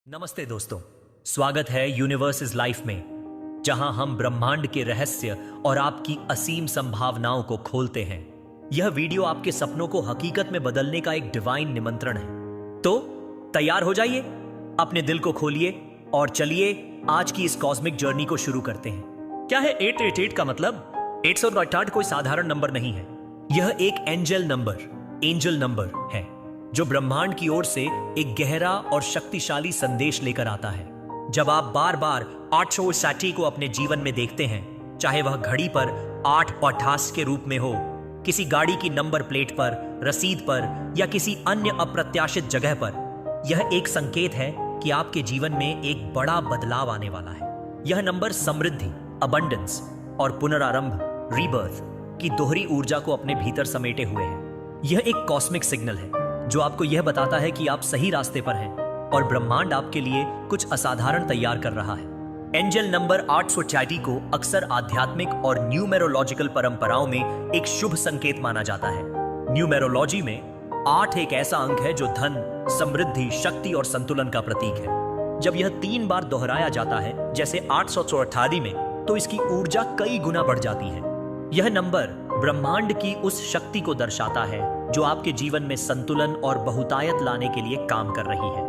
नमस्ते दोस्तों, स्वागत है यूनिवर्स इज लाइफ में, जहां हम ब्रह्मांड के रहस्य और आपकी असीम संभावनाओं को खोलते हैं। यह वीडियो आपके सपनों को हकीकत में बदलने का एक डिवाइन निमंत्रण है। तो तैयार हो जाइए, अपने दिल को खोलिए और चलिए आज की इस कॉस्मिक जर्नी को शुरू करते हैं। क्या है 888 का मतलब? 888 कोई साधारण नंबर नहीं है। यह एक एंजल नंबर है जो ब्रह्मांड की ओर से एक गहरा और शक्तिशाली संदेश लेकर आता है। जब आप बार बार 888 को अपने जीवन में देखते हैं, चाहे वह घड़ी पर 8 और 88 के रूप में हो, किसी गाड़ी की नंबर प्लेट पर, रसीद पर या किसी अन्य अप्रत्याशित जगह पर, यह एक संकेत है कि आपके जीवन में एक बड़ा बदलाव आने वाला है। यह नंबर समृद्धि, अबंडेंस और पुनरारंभ, रीबर्थ की दोहरी ऊर्जा को अपने भीतर समेटे हुए है। यह एक कॉस्मिक सिग्नल है जो आपको यह बताता है कि आप सही रास्ते पर हैं और ब्रह्मांड आपके लिए कुछ असाधारण तैयार कर रहा है। एंजल नंबर 888 को अक्सर आध्यात्मिक और न्यूमेरोलॉजिकल परंपराओं में एक शुभ संकेत माना जाता है। न्यूमेरोलॉजी में 8 एक ऐसा अंक है जो धन, समृद्धि, शक्ति और संतुलन का प्रतीक है। जब यह 3 बार दोहराया जाता है, जैसे 888 में, तो इसकी ऊर्जा कई गुना बढ़ जाती है। यह नंबर ब्रह्मांड की उस शक्ति को दर्शाता है जो आपके जीवन में संतुलन और बहुतायत लाने के लिए काम कर रही है।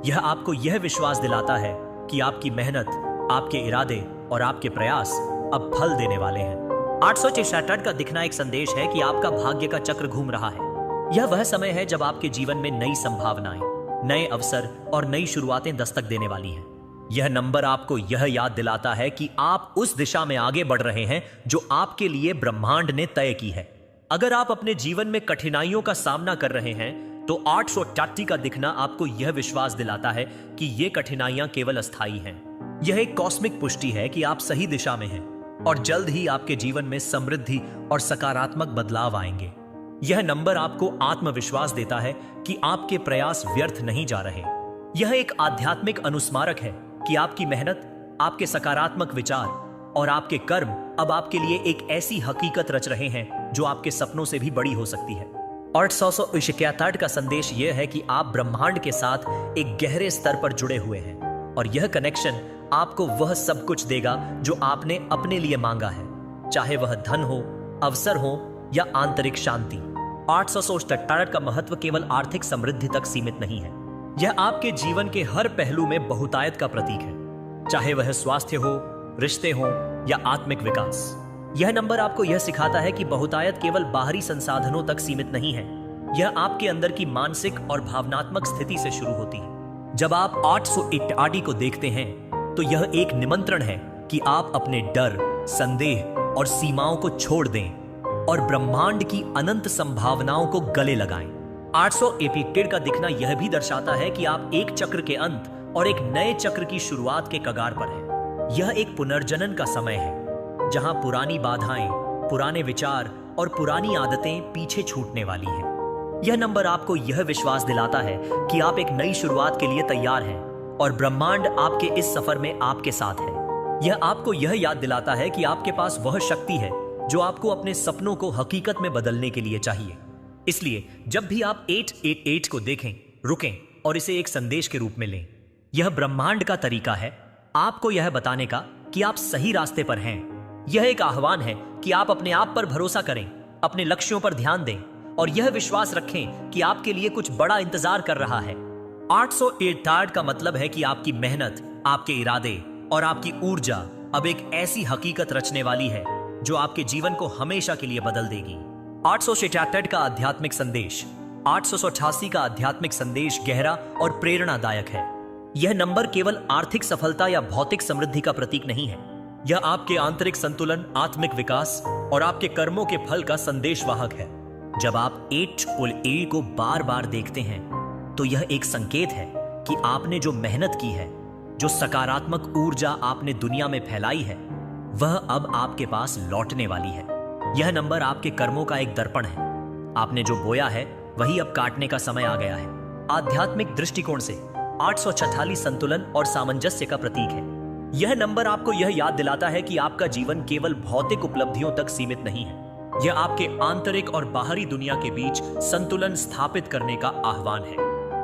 यह आपको यह विश्वास दिलाता है कि आपकी मेहनत, आपके इरादे और आपके प्रयास अब फल देने वाले हैं। 866 का दिखना एक संदेश है कि आपका भाग्य का चक्र घूम रहा है। यह वह समय है जब आपके जीवन में नई संभावनाएं, नए अवसर और नई शुरुआतें दस्तक देने वाली हैं। यह नंबर आपको यह याद दिलाता है कि आप उस दिशा में आगे बढ़ रहे हैं जो आपके लिए ब्रह्मांड ने तय की है। अगर आप अपने जीवन में कठिनाइयों का सामना कर रहे हैं, तो 888 का दिखना आपको यह विश्वास दिलाता है कि ये कठिनाइयां केवल अस्थायी हैं। यह एक कॉस्मिक पुष्टि है कि आप सही दिशा में हैं और जल्द ही आपके जीवन में समृद्धि और सकारात्मक बदलाव आएंगे। यह नंबर आपको आत्मविश्वास देता है कि आपके प्रयास व्यर्थ नहीं जा रहे। यह एक आध्यात्मिक अनुस्मारक है कि आपकी मेहनत, आपके सकारात्मक विचार और आपके कर्म अब आपके लिए एक ऐसी हकीकत रच रहे हैं जो आपके सपनों से भी बड़ी हो सकती है। 888 का संदेश यह है कि आप ब्रह्मांड के साथ एक गहरे स्तर पर जुड़े हुए हैं और यह कनेक्शन आपको वह सब कुछ देगा जो आपने अपने लिए मांगा है, चाहे वह धन हो, अवसर हो या आंतरिक शांति। 888 का महत्व केवल आर्थिक समृद्धि तक सीमित नहीं है। यह आपके जीवन के हर पहलू में बहुतायत का प्रतीक है, चाहे वह स्वास्थ्य हो, रिश्ते हो या आत्मिक विकास। यह नंबर आपको यह सिखाता है कि बहुतायत केवल बाहरी संसाधनों तक सीमित नहीं है। यह आपके अंदर की मानसिक और भावनात्मक स्थिति से शुरू होती है। जब आप 888 को देखते हैं, तो यह एक निमंत्रण है कि आप अपने डर, संदेह और सीमाओं को छोड़ दें और ब्रह्मांड की अनंत संभावनाओं को गले लगाएं। 888 का दिखना यह भी दर्शाता है कि आप एक चक्र के अंत और एक नए चक्र की शुरुआत के कगार पर हैं। यह एक पुनर्जनन का समय है, जहां पुरानी बाधाएं, पुराने विचार और पुरानी आदतें पीछे छूटने वाली हैं। यह नंबर आपको यह विश्वास दिलाता है कि आप एक नई शुरुआत के लिए तैयार हैं और ब्रह्मांड आपके इस सफर में आपके साथ है। यह आपको यह याद दिलाता है कि आपके पास वह शक्ति है जो आपको अपने सपनों को हकीकत में बदलने के लिए चाहिए। इसलिए जब भी आप 888 को देखें, रुकें और इसे एक संदेश के रूप में लें। यह ब्रह्मांड का तरीका है आपको यह बताने का कि आप सही रास्ते पर हैं। यह एक आह्वान है कि आप अपने आप पर भरोसा करें, अपने लक्ष्यों पर ध्यान दें और यह विश्वास रखें कि आपके लिए कुछ बड़ा इंतजार कर रहा है। 888 का मतलब है कि आपकी मेहनत, आपके इरादे और आपकी ऊर्जा अब एक ऐसी हकीकत रचने वाली है जो आपके जीवन को हमेशा के लिए बदल देगी। 888 का आध्यात्मिक संदेश। 888 का आध्यात्मिक संदेश गहरा और प्रेरणादायक है। यह नंबर केवल आर्थिक सफलता या भौतिक समृद्धि का प्रतीक नहीं है। यह आपके आंतरिक संतुलन, आत्मिक विकास और आपके कर्मों के फल का संदेशवाहक है। जब आप 888 को बार बार देखते हैं, तो यह एक संकेत है कि आपने जो मेहनत की है, जो सकारात्मक ऊर्जा आपने दुनिया में फैलाई है, वह अब आपके पास लौटने वाली है। यह नंबर आपके कर्मों का एक दर्पण है। आपने जो बोया है, वही अब काटने का समय आ गया है। आध्यात्मिक दृष्टिकोण से 846 संतुलन और सामंजस्य का प्रतीक है। यह नंबर आपको यह याद दिलाता है कि आपका जीवन केवल भौतिक उपलब्धियों तक सीमित नहीं है। यह आपके आंतरिक और बाहरी दुनिया के बीच संतुलन स्थापित करने का आह्वान है।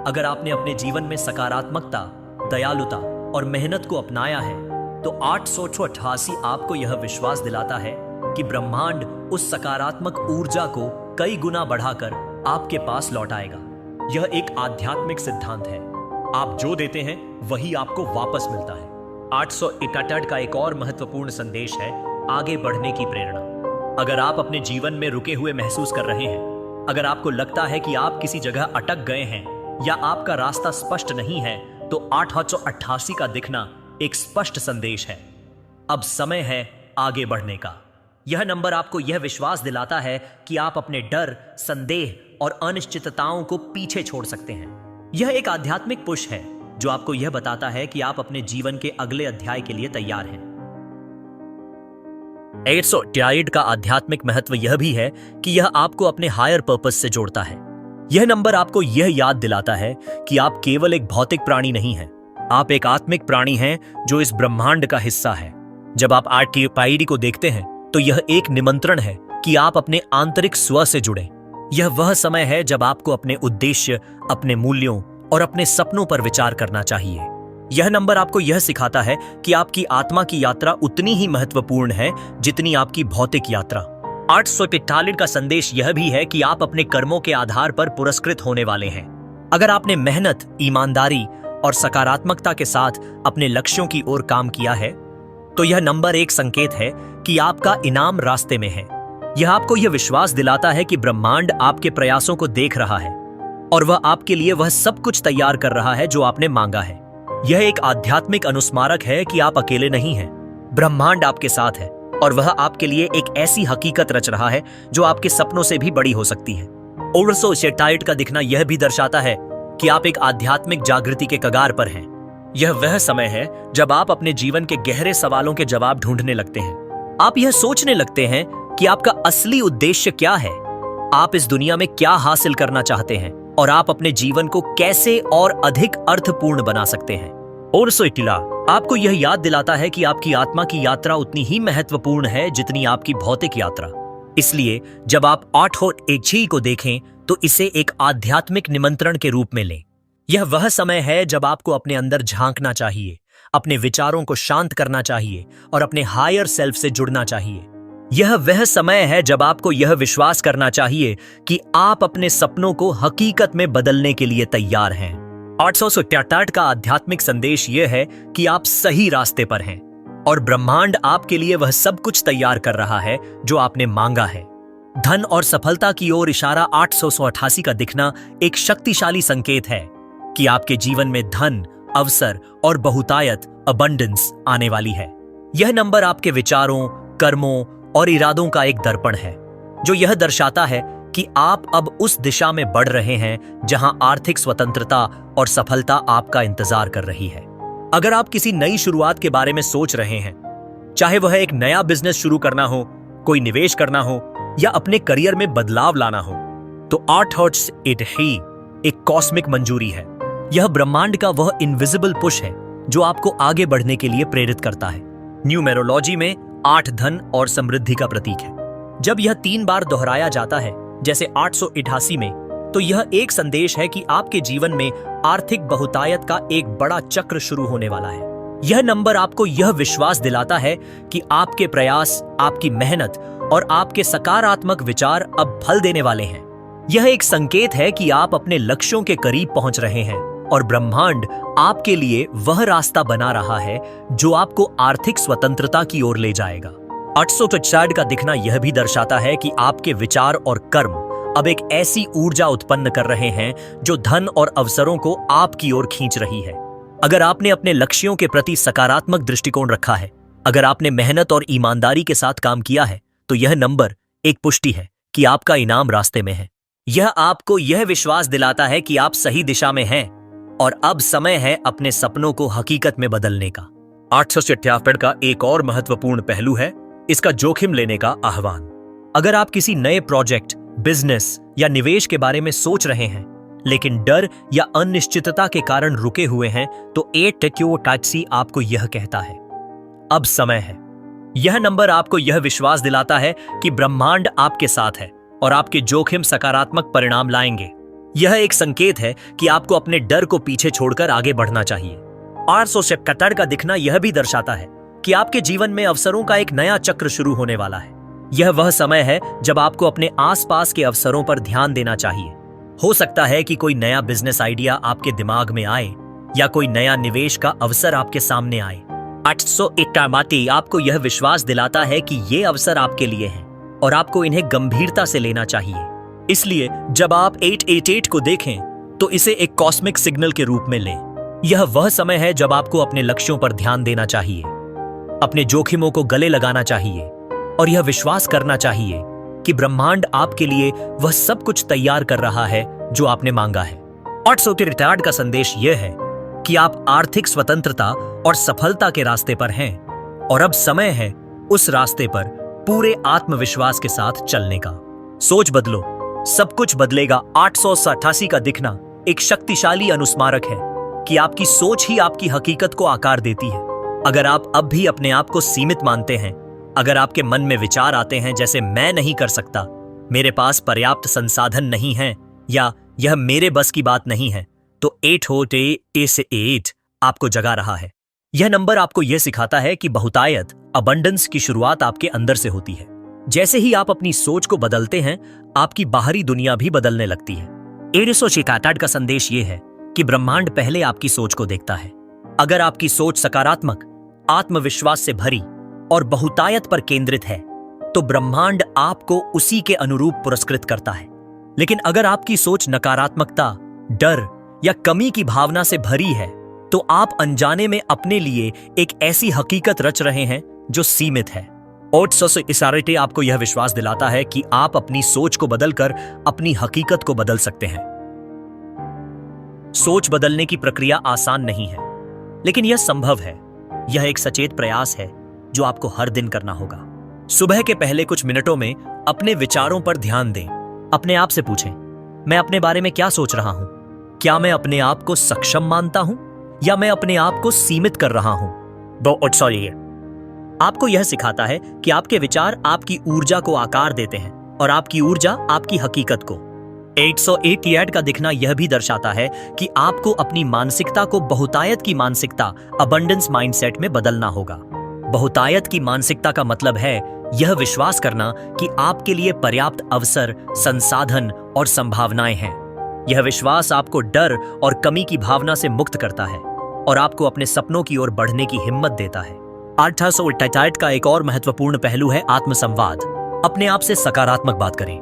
अगर आपने अपने जीवन में सकारात्मकता, दयालुता और मेहनत को अपनाया है, तो 888 आपको यह विश्वास दिलाता है कि ब्रह्मांड उस सकारात्मक ऊर्जा को कई गुना बढ़ाकर आपके पास लौटाएगा। यह एक आध्यात्मिक सिद्धांत है, आप जो देते हैं वही आपको वापस मिलता है। 888 का एक और महत्वपूर्ण संदेश है आगे बढ़ने की प्रेरणा। अगर आप अपने जीवन में रुके हुए महसूस कर रहे हैं, अगर आपको लगता है कि आप किसी जगह अटक गए हैं या आपका रास्ता स्पष्ट नहीं है, तो 888 का दिखना एक स्पष्ट संदेश है। अब समय है आगे बढ़ने का। यह नंबर आपको यह विश्वास दिलाता है कि आप अपने डर, संदेह और अनिश्चितताओं को पीछे छोड़ सकते हैं। यह एक आध्यात्मिक पुश है जो आपको यह बताता है कि आप अपने जीवन के अगले अध्याय के लिए तैयार हैं। 888 का आध्यात्मिक महत्व यह भी है कि यह आपको अपने हायर पर्पस से जोड़ता है। यह नंबर आपको यह याद दिलाता है कि आप केवल एक भौतिक प्राणी नहीं हैं, आप एक आत्मिक प्राणी हैं जो इस ब्रह्मांड का हिस्सा है। जब आप 888 को देखते हैं तो यह एक निमंत्रण है कि आप अपने आंतरिक स्व से जुड़ें। यह वह समय है जब आपको अपने उद्देश्य, अपने मूल्यों और अपने सपनों पर विचार करना चाहिए। यह नंबर आपको यह सिखाता है कि आपकी आत्मा की यात्रा उतनी ही महत्वपूर्ण है जितनी आपकी भौतिक यात्रा। 888 का संदेश यह भी है कि आप अपने कर्मों के आधार पर पुरस्कृत होने वाले हैं। अगर आपने मेहनत, ईमानदारी और सकारात्मकता के साथ अपने लक्ष्यों की ओर काम किया है, तो यह नंबर एक संकेत है कि आपका इनाम रास्ते में है। यह आपको यह विश्वास दिलाता है कि ब्रह्मांड आपके प्रयासों को देख रहा है और वह आपके लिए वह सब कुछ तैयार कर रहा है जो आपने मांगा है। यह एक आध्यात्मिक अनुस्मारक है कि आप अकेले नहीं हैं। ब्रह्मांड आपके साथ है और वह आपके लिए एक ऐसी हकीकत रच रहा है जो आपके सपनों से भी बड़ी हो सकती है। 888 का दिखना यह भी दर्शाता है कि आप एक आध्यात्मिक जागृति के कगार पर हैं। यह वह समय है जब आप अपने जीवन के गहरे सवालों के जवाब ढूंढने लगते हैं। आप यह सोचने लगते हैं कि आपका असली उद्देश्य क्या है, आप इस दुनिया में क्या हासिल करना चाहते हैं और आप अपने जीवन को कैसे और अधिक अर्थपूर्ण बना सकते हैं। और सोइटिला आपको यह याद दिलाता है कि आपकी आत्मा की यात्रा उतनी ही महत्वपूर्ण है जितनी आपकी भौतिक यात्रा। इसलिए जब आप 888 को देखें तो इसे एक आध्यात्मिक निमंत्रण के रूप में लें। यह वह समय है जब आपको अपने अंदर झांकना चाहिए, अपने विचारों को शांत करना चाहिए और अपने हायर सेल्फ से जुड़ना चाहिए। यह वह समय है जब आपको यह विश्वास करना चाहिए कि आप अपने सपनों को हकीकत में बदलने के लिए तैयार हैं। 888 का आध्यात्मिक संदेश यह है कि आप सही रास्ते पर हैं और ब्रह्मांड आपके लिए वह सब कुछ तैयार कर रहा है जो आपने मांगा है। धन और सफलता की ओर इशारा 888 का दिखना एक शक्तिशाली संकेत है कि आपके जीवन में धन, अवसर और बहुतायत अबंडेंस आने वाली है। यह नंबर आपके विचारों, कर्मों और इरादों का एक दर्पण है जो यह दर्शाता है कि आप अब उस दिशा में बढ़ रहे हैं जहां आर्थिक स्वतंत्रता और सफलता आपका इंतजार कर रही है। अगर आप किसी नई शुरुआत के बारे में सोच रहे हैं, चाहे वह एक नया बिजनेस शुरू करना हो, कोई निवेश करना हो या अपने करियर में बदलाव लाना हो, तो 888 एक कॉस्मिक मंजूरी है। यह ब्रह्मांड का वह इनविजिबल पुश है जो आपको आगे बढ़ने के लिए प्रेरित करता है। न्यूमेरोलॉजी में 8 धन और समृद्धि का प्रतीक है। जब यह 3 बार दोहराया जाता है जैसे 888 में, तो यह एक संदेश है कि आपके जीवन में आर्थिक बहुतायत का एक बड़ा चक्र शुरू होने वाला है। यह नंबर आपको यह विश्वास दिलाता है कि आपके प्रयास, आपकी मेहनत और आपके सकारात्मक विचार अब फल देने वाले हैं। यह एक संकेत है कि आप अपने लक्ष्यों के करीब पहुंच रहे हैं और ब्रह्मांड आपके लिए वह रास्ता बना रहा है जो आपको आर्थिक स्वतंत्रता की ओर ले जाएगा। 888 का दिखना यह भी दर्शाता है कि आपके विचार और कर्म अब एक ऐसी ऊर्जा उत्पन्न कर रहे हैं जो धन और अवसरों को आपकी ओर खींच रही है। अगर आपने अपने लक्ष्यों के प्रति सकारात्मक दृष्टिकोण रखा है, अगर आपने मेहनत और ईमानदारी के साथ काम किया है, तो यह नंबर एक पुष्टि है कि आपका इनाम रास्ते में है। यह आपको यह विश्वास दिलाता है कि आप सही दिशा में हैं और अब समय है अपने सपनों को हकीकत में बदलने का। 888 का एक और महत्वपूर्ण पहलू है इसका जोखिम लेने का आह्वान। अगर आप किसी नए प्रोजेक्ट, बिजनेस या निवेश के बारे में सोच रहे हैं लेकिन डर या अनिश्चितता के कारण रुके हुए हैं, तो 888 आपको यह कहता है अब समय है। यह नंबर आपको यह विश्वास दिलाता है कि ब्रह्मांड आपके साथ है और आपके जोखिम सकारात्मक परिणाम लाएंगे। यह एक संकेत है कि आपको अपने डर को पीछे छोड़कर आगे बढ़ना चाहिए 877 का दिखना यह भी दर्शाता है कि आपके जीवन में अवसरों का एक नया चक्र शुरू होने वाला है। यह वह समय है जब आपको अपने आसपास के अवसरों पर ध्यान देना चाहिए। हो सकता है कि कोई नया बिजनेस आइडिया आपके दिमाग में आए या कोई नया निवेश का अवसर आपके सामने आए। 881 आपको यह विश्वास दिलाता है कि ये अवसर आपके लिए हैं और आपको इन्हें गंभीरता से लेना चाहिए। इसलिए जब आप 888 को देखें तो इसे एक कॉस्मिक सिग्नल के रूप में लें। यह वह समय है जब आपको अपने लक्ष्यों पर ध्यान देना चाहिए, अपने जोखिमों को गले लगाना चाहिए और यह विश्वास करना चाहिए कि ब्रह्मांड आपके लिए वह सब कुछ तैयार कर रहा है जो आपने मांगा है। 863 का संदेश यह है कि आप आर्थिक स्वतंत्रता और सफलता के रास्ते पर हैं और अब समय है उस रास्ते पर पूरे आत्मविश्वास के साथ चलने का। सोच बदलो, सब कुछ बदलेगा। 888 का दिखना एक शक्तिशाली अनुस्मारक है कि आपकी सोच ही आपकी हकीकत को आकार देती है। अगर आप अब भी अपने आप को सीमित मानते हैं, अगर आपके मन में विचार आते हैं जैसे मैं नहीं कर सकता, मेरे पास पर्याप्त संसाधन नहीं है या यह मेरे बस की बात नहीं है, तो 888 आपको जगा रहा है। यह नंबर आपको यह सिखाता है कि बहुतायत, अबंडेंस की शुरुआत आपके अंदर से होती है। जैसे ही आप अपनी सोच को बदलते हैं, आपकी बाहरी दुनिया भी बदलने लगती है। 866 का संदेश यह है कि ब्रह्मांड पहले आपकी सोच को देखता है। अगर आपकी सोच सकारात्मक, आत्मविश्वास से भरी और बहुतायत पर केंद्रित है, तो ब्रह्मांड आपको उसी के अनुरूप पुरस्कृत करता है। लेकिन अगर आपकी सोच नकारात्मकता, डर या कमी की भावना से भरी है, तो आप अनजाने में अपने लिए एक ऐसी हकीकत रच रहे हैं जो सीमित है। 866 आपको यह विश्वास दिलाता है कि आप अपनी सोच को बदलकर अपनी हकीकत को बदल सकते हैं। सोच बदलने की प्रक्रिया आसान नहीं है, लेकिन यह संभव है। यह एक सचेत प्रयास है जो आपको हर दिन करना होगा। सुबह के पहले कुछ मिनटों में अपने विचारों पर ध्यान दें। अपने आप से पूछें, मैं अपने बारे में क्या सोच रहा हूं? क्या मैं अपने आप को सक्षम मानता हूं या मैं अपने आप को सीमित कर रहा हूं? आपको यह सिखाता है कि आपके विचार आपकी ऊर्जा को आकार देते हैं और आपकी ऊर्जा आपकी हकीकत को। 888 का दिखना यह भी दर्शाता है कि आपको अपनी मानसिकता को बहुतायत की मानसिकता, अबंडेंस माइंडसेट में बदलना होगा। बहुतायत की मानसिकता का मतलब है यह विश्वास करना कि आपके लिए पर्याप्त अवसर, संसाधन और संभावनाएं हैं। यह विश्वास आपको डर और कमी की भावना से मुक्त करता है और आपको अपने सपनों की ओर बढ़ने की हिम्मत देता है। 888 का एक और महत्वपूर्ण पहलू है आत्मसंवाद। अपने आप से सकारात्मक बात करें।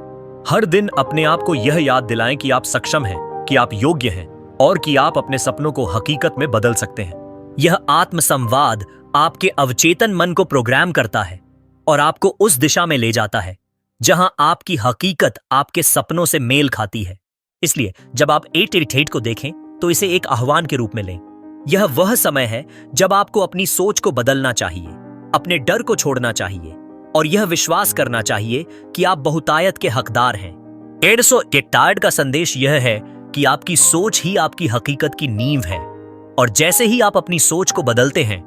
हर दिन अपने आप को यह याद दिलाएं कि आप सक्षम हैं, कि आप योग्य हैं और कि आप अपने सपनों को हकीकत में बदल सकते हैं। यह आत्मसंवाद आपके अवचेतन मन को प्रोग्राम करता है और आपको उस दिशा में ले जाता है जहां आपकी हकीकत आपके सपनों से मेल खाती है। इसलिए जब आप 888 को देखें तो इसे एक आह्वान के रूप में लें। यह वह समय है जब आपको अपनी सोच को बदलना चाहिए, अपने डर को छोड़ना चाहिए और यह विश्वास करना चाहिए कि आप बहुतायत के हकदार हैं। 888 का संदेश यह है कि आपकी सोच ही आपकी हकीकत की नींव है और जैसे ही आप अपनी सोच को बदलते हैं,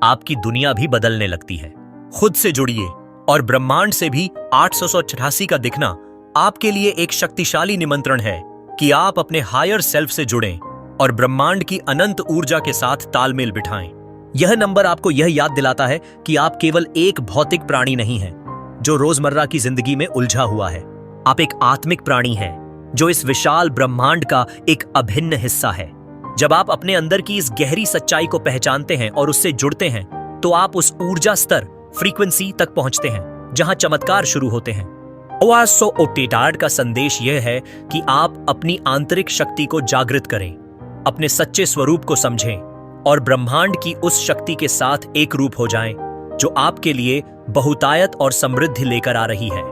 आपकी दुनिया भी बदलने लगती है। खुद से जुड़िए और ब्रह्मांड से भी। 888 का दिखना आपके लिए एक शक्तिशाली निमंत्रण है कि आप अपने हायर सेल्फ से जुड़ें और ब्रह्मांड की अनंत ऊर्जा के साथ तालमेल बिठाएं। यह नंबर आपको यह याद दिलाता है कि आप केवल एक भौतिक प्राणी नहीं हैं जो रोजमर्रा की जिंदगी में उलझा हुआ है। आप एक आत्मिक प्राणी हैं जो इस विशाल ब्रह्मांड का एक अभिन्न हिस्सा है। जब आप अपने अंदर की इस गहरी सच्चाई को पहचानते हैं और उससे जुड़ते हैं, तो आप उस ऊर्जा स्तर, फ्रीक्वेंसी तक पहुंचते हैं जहां चमत्कार शुरू होते हैं। 888 का संदेश यह है कि आप अपनी आंतरिक शक्ति को जागृत करें, अपने सच्चे स्वरूप को समझें और ब्रह्मांड की उस शक्ति के साथ एक रूप हो जाएं जो आपके लिए बहुतायत और समृद्धि लेकर आ रही है।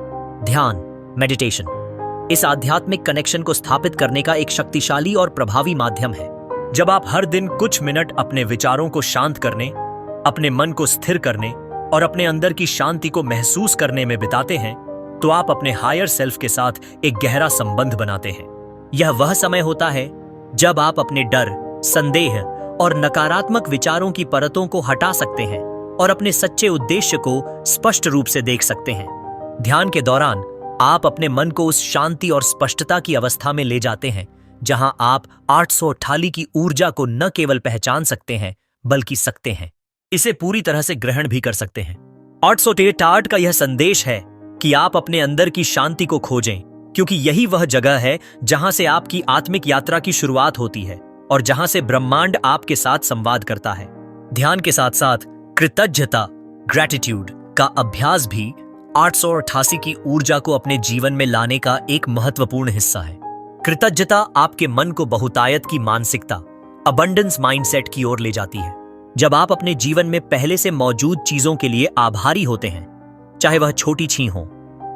ध्यान, मेडिटेशन इस आध्यात्मिक कनेक्शन को स्थापित करने का एक शक्तिशाली और प्रभावी माध्यम है। जब आप हर दिन कुछ मिनट अपने विचारों को शांत करने, अपने मन को स्थिर करने और अपने अंदर की शांति को महसूस करने में बिताते हैं, तो आप अपने हायर सेल्फ के साथ एक गहरा संबंध बनाते हैं। यह वह समय होता है जब आप अपने डर, संदेह और नकारात्मक विचारों की परतों को हटा सकते हैं और अपने सच्चे उद्देश्य को स्पष्ट रूप से देख सकते हैं। ध्यान के दौरान आप अपने मन को उस शांति और स्पष्टता की अवस्था में ले जाते हैं जहां आप 888 की ऊर्जा को न केवल पहचान सकते हैं, बल्कि सकते हैं। इसे पूरी तरह से ग्रहण भी कर सकते हैं। 800 का यह संदेश है कि आप अपने अंदर की शांति को खोजें, क्योंकि यही वह जगह है जहां से आपकी आत्मिक यात्रा की शुरुआत होती है और जहां से ब्रह्मांड आपके साथ संवाद करता है। ध्यान के साथ साथ कृतज्ञता ग्रेटिट्यूड का अभ्यास भी 888 की ऊर्जा को अपने जीवन में लाने का एक महत्वपूर्ण हिस्सा है। कृतज्ञता आपके मन को बहुतायत की मानसिकता अबंडेंस माइंडसेट की ओर ले जाती है। जब आप अपने जीवन में पहले से मौजूद चीजों के लिए आभारी होते हैं, चाहे वह छोटी छी हो,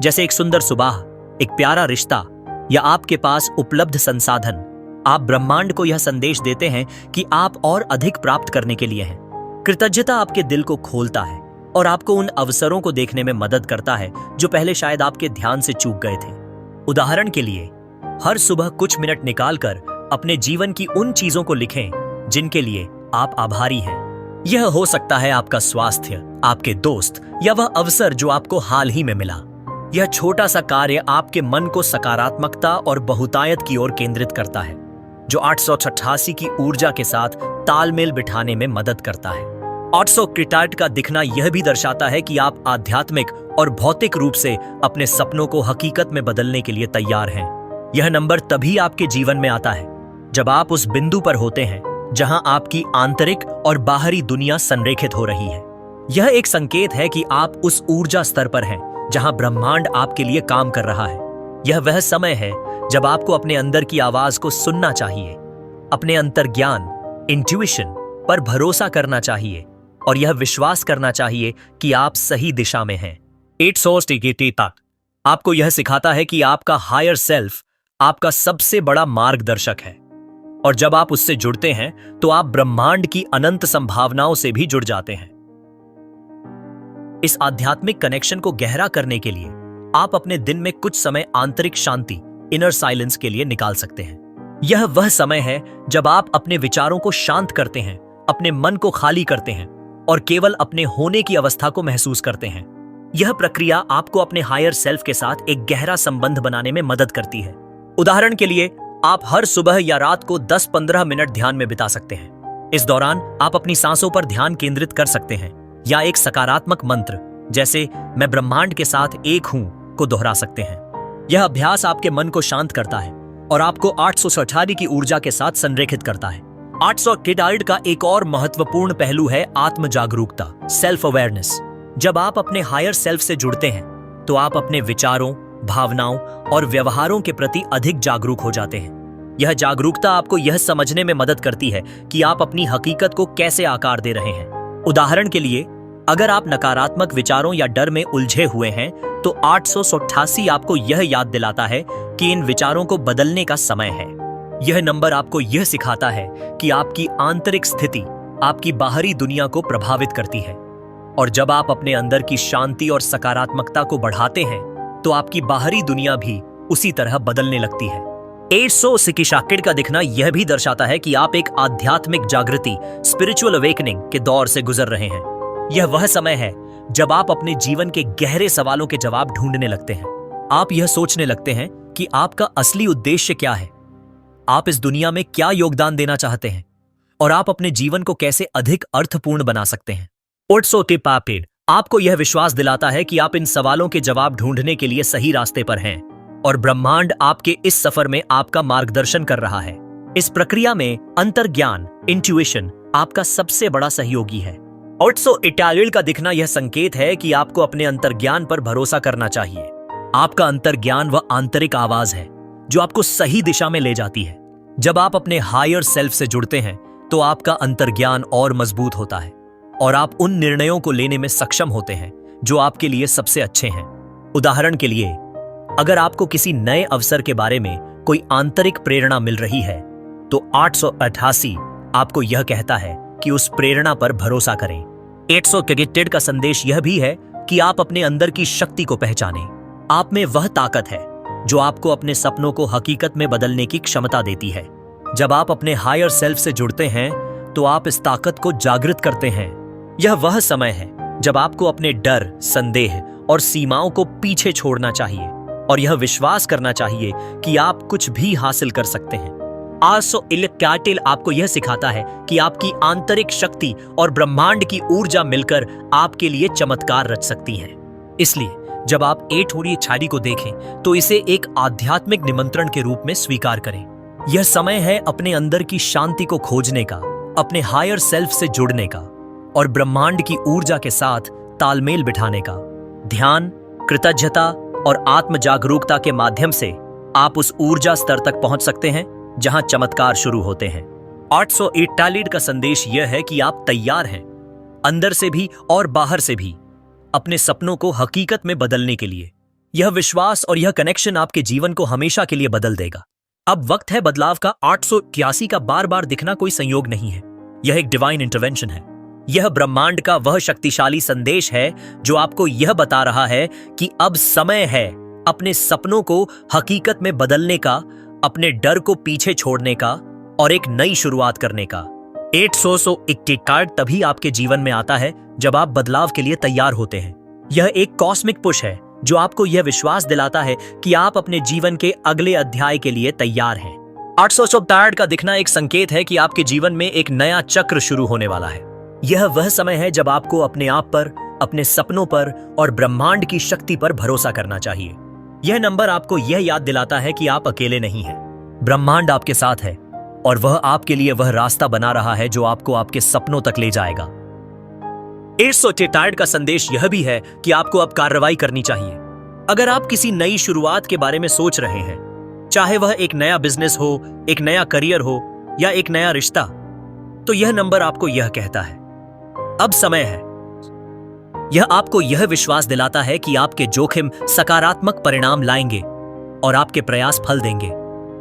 जैसे एक सुंदर सुबह, एक प्यारा रिश्ता या आपके पास उपलब्ध संसाधन, आप ब्रह्मांड को यह संदेश देते हैं कि आप और अधिक प्राप्त करने के लिए हैं। कृतज्ञता आपके दिल को खोलता है और आपको उन अवसरों को देखने में मदद करता है जो पहले शायद आपके ध्यान से चूक गए थे। उदाहरण के लिए, हर सुबह कुछ मिनट निकालकर अपने जीवन की उन चीजों को लिखें जिनके लिए आप आभारी हैं। यह हो सकता है आपका स्वास्थ्य, आपके दोस्त या वह अवसर जो आपको हाल ही में मिला। यह छोटा सा कार्य आपके मन को सकारात्मकता और बहुतायत की ओर केंद्रित करता है, जो 888 की ऊर्जा के साथ तालमेल बिठाने में मदद करता है। 800 का दिखना यह भी दर्शाता है कि आप आध्यात्मिक और भौतिक रूप से अपने सपनों को हकीकत में बदलने के लिए तैयार हैं। यह नंबर तभी आपके जीवन में आता है जब आप उस बिंदु पर होते हैं जहां आपकी आंतरिक और बाहरी दुनिया संरेखित हो रही है। यह एक संकेत है कि आप उस ऊर्जा स्तर पर हैं जहां ब्रह्मांड आपके लिए काम कर रहा है। यह वह समय है जब आपको अपने अंदर की आवाज को सुनना चाहिए, अपने अंतर्ज्ञान इंट्यूशन पर भरोसा करना चाहिए और यह विश्वास करना चाहिए कि आप सही दिशा में हैं। 800 आपको यह सिखाता है कि आपका हायर सेल्फ आपका सबसे बड़ा मार्गदर्शक है और जब आप उससे जुड़ते हैं तो आप ब्रह्मांड की अनंत संभावनाओं से भी जुड़ जाते हैं। इस आध्यात्मिक कनेक्शन को गहरा करने के लिए आप अपने दिन में कुछ समय आंतरिक शांति इनर साइलेंस के लिए निकाल सकते हैं। यह वह समय है जब आप अपने विचारों को शांत करते हैं, अपने मन को खाली करते हैं और केवल अपने होने की अवस्था को महसूस करते हैं। यह प्रक्रिया आपको अपने हायर सेल्फ के साथ एक गहरा संबंध बनाने में मदद करती है। उदाहरण के लिए, आप हर सुबह या रात को 10-15 मिनट ध्यान में बिता सकते हैं। इस दौरान आप अपनी सांसों पर ध्यान केंद्रित कर सकते हैं या एक सकारात्मक मंत्र जैसे मैं ब्रह्मांड के साथ एक हूं को दोहरा सकते हैं। यह अभ्यास आपके मन को शांत करता है और आपको 888 की ऊर्जा के साथ संरेखित करता है। 800 का एक और महत्वपूर्ण पहलू है आत्म जागरूकता, सेल्फ अवेयरनेस। जब आप अपने हायर सेल्फ से जुड़ते हैं तो आप अपने विचारों, भावनाओं और व्यवहारों के प्रति अधिक जागरूक हो जाते हैं। यह जागरूकता आपको यह समझने में मदद करती है कि आप अपनी हकीकत को कैसे आकार दे रहे हैं। उदाहरण के लिए, अगर आप नकारात्मक विचारों या डर में उलझे हुए हैं तो 888 आपको यह याद दिलाता है कि इन विचारों को बदलने का समय है। यह नंबर आपको यह सिखाता है कि आपकी आंतरिक स्थिति आपकी बाहरी दुनिया को प्रभावित करती है और जब आप अपने अंदर की शांति और सकारात्मकता को बढ़ाते हैं तो आपकी बाहरी दुनिया भी उसी तरह बदलने लगती है। 800 का दिखना यह भी दर्शाता है कि आप एक आध्यात्मिक जागृति स्पिरिचुअल अवेकनिंग के दौर से गुजर रहे हैं। यह वह समय है जब आप अपने जीवन के गहरे सवालों के जवाब ढूंढने लगते हैं। आप यह सोचने लगते हैं कि आपका असली उद्देश्य क्या है, आप इस दुनिया में क्या योगदान देना चाहते हैं और आप अपने जीवन को कैसे अधिक अर्थपूर्ण बना सकते हैं। 800 आपको यह विश्वास दिलाता है कि आप इन सवालों के जवाब ढूंढने के लिए सही रास्ते पर हैं और ब्रह्मांड आपके इस सफर में आपका मार्गदर्शन कर रहा है। इस प्रक्रिया में अंतर्ज्ञान इंट्यूशन आपका सबसे बड़ा सहयोगी है। 800 का दिखना यह संकेत है कि आपको अपने अंतर्ज्ञान पर भरोसा करना चाहिए। आपका अंतर्ज्ञान वह आंतरिक आवाज है जो आपको सही दिशा में ले जाती है। जब आप अपने हायर सेल्फ से जुड़ते हैं तो आपका अंतर्ज्ञान और मजबूत होता है और आप उन निर्णयों को लेने में सक्षम होते हैं जो आपके लिए सबसे अच्छे हैं। उदाहरण के लिए, अगर आपको किसी नए अवसर के बारे में कोई आंतरिक प्रेरणा मिल रही है तो 888 आपको यह कहता है कि उस प्रेरणा पर भरोसा करें। 800 का संदेश यह भी है कि आप अपने अंदर की शक्ति को पहचानें। आप में वह ताकत है जो आपको अपने सपनों को हकीकत में बदलने की क्षमता देती है। जब आप अपने हायर सेल्फ से जुड़ते हैं तो आप इस ताकत को जागृत करते हैं। यह वह समय है जब आपको अपने डर, संदेह और सीमाओं को पीछे छोड़ना चाहिए और यह विश्वास करना चाहिए कि आप कुछ भी हासिल कर सकते हैं। आसो इल्काटिल आपको यह सिखाता है कि आपकी आंतरिक शक्ति और ब्रह्मांड की ऊर्जा मिलकर आपके लिए चमत्कार रच सकती हैं। इसलिए जब आप एठोड़ी छाड़ी को देखें तो इसे एक आध्यात्मिक निमंत्रण के रूप में स्वीकार करें। यह समय है अपने अंदर की शांति को खोजने का, अपने हायर सेल्फ से जुड़ने का और ब्रह्मांड की ऊर्जा के साथ तालमेल बिठाने का। ध्यान, कृतज्ञता और आत्म जागरूकता के माध्यम से आप उस ऊर्जा स्तर तक पहुंच सकते हैं जहां चमत्कार शुरू होते हैं। 848 का संदेश यह है कि आप तैयार हैं, अंदर से भी और बाहर से भी, अपने सपनों को हकीकत में बदलने के लिए। यह विश्वास और यह कनेक्शन आपके जीवन को हमेशा के लिए बदल देगा। अब वक्त है बदलाव का। 881 का बार बार दिखना कोई संयोग नहीं है, यह एक डिवाइन इंटरवेंशन है। यह ब्रह्मांड का वह शक्तिशाली संदेश है जो आपको यह बता रहा है कि अब समय है अपने सपनों को हकीकत में बदलने का, अपने डर को पीछे छोड़ने का और एक नई शुरुआत करने का। 881 कार्ड तभी आपके जीवन में आता है जब आप बदलाव के लिए तैयार होते हैं। यह एक कॉस्मिक पुश है जो आपको यह विश्वास दिलाता है कि आप अपने जीवन के अगले अध्याय के लिए तैयार हैं। 847 का दिखना एक संकेत है कि आपके जीवन में एक नया चक्र शुरू होने वाला है। यह वह समय है जब आपको अपने आप पर, अपने सपनों पर और ब्रह्मांड की शक्ति पर भरोसा करना चाहिए। यह नंबर आपको यह याद दिलाता है कि आप अकेले नहीं हैं। ब्रह्मांड आपके साथ है और वह आपके लिए वह रास्ता बना रहा है जो आपको आपके सपनों तक ले जाएगा। 848 का संदेश यह भी है कि आपको अब कार्रवाई करनी चाहिए। अगर आप किसी नई शुरुआत के बारे में सोच रहे हैं, चाहे वह एक नया बिजनेस हो, एक नया करियर हो या एक नया रिश्ता, तो यह नंबर आपको यह कहता है अब समय है। यह आपको यह विश्वास दिलाता है कि आपके जोखिम सकारात्मक परिणाम लाएंगे और आपके प्रयास फल देंगे।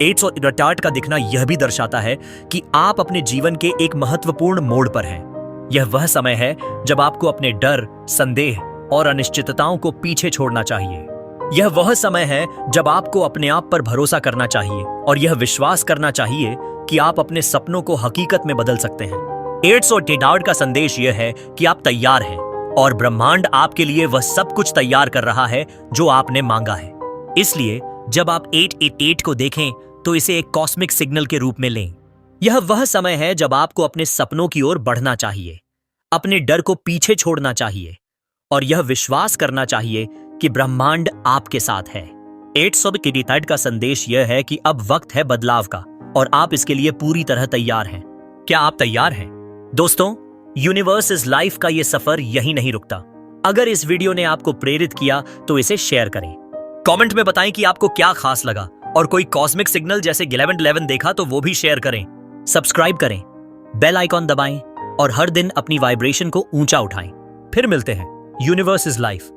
848 का दिखना यह भी दर्शाता है कि आप अपने जीवन के एक महत्वपूर्ण मोड़ पर हैं। यह वह समय है जब आपको अपने डर, संदेह और अनिश्चितताओं को पीछे छोड़ना चाहिए। यह वह समय है जब आपको अपने आप पर भरोसा करना चाहिए और यह विश्वास करना चाहिए कि आप अपने सपनों को हकीकत में बदल सकते हैं। 848 का संदेश यह है कि आप तैयार हैं और ब्रह्मांड आपके लिए वह सब कुछ तैयार कर रहा है जो आपने मांगा है। इसलिए जब आप 888 को देखें तो इसे एक कॉस्मिक सिग्नल के रूप में लें। यह वह समय है जब आपको अपने सपनों की ओर बढ़ना चाहिए, अपने डर को पीछे छोड़ना चाहिए और यह विश्वास करना चाहिए कि ब्रह्मांड आपके साथ है। 848 का संदेश यह है कि अब वक्त है बदलाव का और आप इसके लिए पूरी तरह तैयार हैं। क्या आप तैयार हैं? दोस्तों, यूनिवर्स इज लाइफ का यह सफर यही नहीं रुकता। अगर इस वीडियो ने आपको प्रेरित किया तो इसे शेयर करें। कमेंट में बताएं कि आपको क्या खास लगा और कोई कॉस्मिक सिग्नल जैसे 1111 देखा तो वो भी शेयर करें। सब्सक्राइब करें, बेल आइकॉन दबाएं और हर दिन अपनी वाइब्रेशन को ऊंचा उठाएं। फिर मिलते हैं। Universe is life.